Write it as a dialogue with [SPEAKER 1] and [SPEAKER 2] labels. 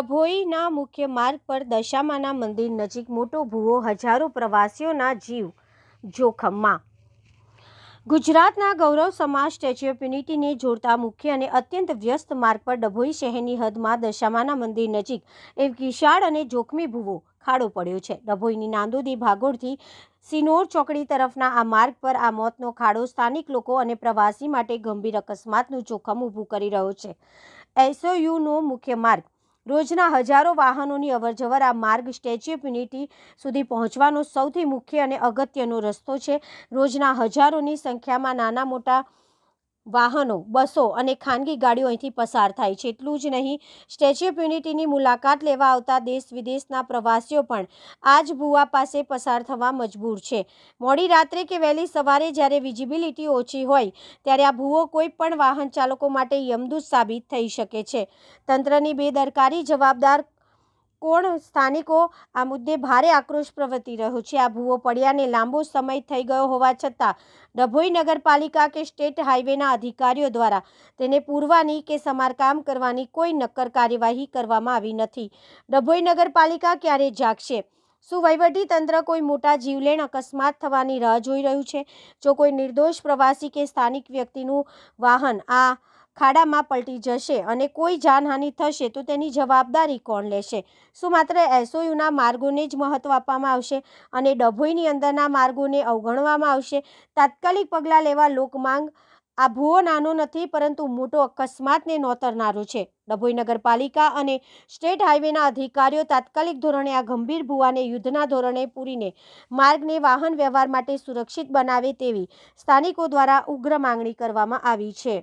[SPEAKER 1] ડભોઈના મુખ્ય માર્ગ પર દશામાના મંદિર નજીક મોટો ભૂવો, હજારો પ્રવાસીઓના જીવ જોખમમાં। ગુજરાતના ગૌરવ સમાજ સ્ટેચ્યુ ઓફ યુનિટીને જોડતા મુખ્ય અને અત્યંત વ્યસ્ત માર્ગ પર ડભોઈ શહેરની હદમાં દશામાના મંદિર નજીક એક વિશાળ અને જોખમી ભૂવો ખાડો પડ્યો છે। ડભોઈની નાંદોદી ભાગોળથી સિનોર ચોકડી તરફના આ માર્ગ પર આ મોતનો ખાડો સ્થાનિક લોકો અને પ્રવાસી માટે ગંભીર અકસ્માતનું જોખમ ઊભું કરી રહ્યો છે। એસઓયુનો મુખ્ય માર્ગ, રોજના હજારો વાહનોની અવરજવર આ માર્ગ સ્ટેચ્યુ ઓફ યુનિટી સુધી પહોંચવાનો સૌથી મુખ્ય અને અગત્યનો રસ્તો છે। રોજના હજારોની સંખ્યામાં નાના મોટા વાહનો, બસો અને ખાનગી ગાડીઓ અહીંથી પસાર થાય છે। એટલું જ નહીં, સ્ટેચ્યુ ઓફ યુનિટીની મુલાકાત લેવા આવતા દેશ વિદેશના પ્રવાસીઓ પણ આ જ ભૂવા પાસે પસાર થવા મજબૂર છે। મોડી રાત્રે કે વહેલી સવારે જ્યારે વિઝિબિલિટી ઓછી હોય ત્યારે આ ભૂવો કોઈ પણ વાહન ચાલકો માટે યમદૂત સાબિત થઈ શકે છે। તંત્રની બેદરકારી જવાબદાર કોણ? સ્થાનિકો આ મુદ્દે ભારે આક્રોશ પ્રવર્તી રહ્યો છે। આ ભૂવો પડ્યાને લાંબો સમય થઈ ગયો હોવા છતાં ડભોઈ નગરપાલિકા કે સ્ટેટ હાઈવેના અધિકારીઓ દ્વારા તેને પૂરવાની કે સમારકામ કરવાની કોઈ નક્કર કાર્યવાહી કરવામાં આવી નથી। ડભોઈ નગરપાલિકા ક્યારે જાગશે? શું વહીવટી તંત્ર કોઈ મોટા જીવલેણ અકસ્માત થવાની રાહ જોઈ રહ્યું છે? જો કોઈ નિર્દોષ પ્રવાસી કે સ્થાનિક વ્યક્તિનું વાહન આ ખાડામાં પલટી જશે અને કોઈ જાનહાનિ થશે તો તેની જવાબદારી કોણ લેશે? શું માત્ર એસઓયુના માર્ગોને જ મહત્વ આપવામાં આવશે અને ડભોઈની અંદરના માર્ગોને અવગણવામાં આવશે? તાત્કાલિક પગલાં લેવા લોકમાંગ। આ ભૂવો નાનો નથી, પરંતુ મોટો અકસ્માતને નોતરનારો છે। ડભોઈ નગરપાલિકા અને સ્ટેટ હાઈવેના અધિકારીઓ તાત્કાલિક ધોરણે આ ગંભીર ભૂવાને યુદ્ધના ધોરણે પૂરીને માર્ગને વાહન વ્યવહાર માટે સુરક્ષિત બનાવે તેવી સ્થાનિકો દ્વારા ઉગ્ર માંગણી કરવામાં આવી છે।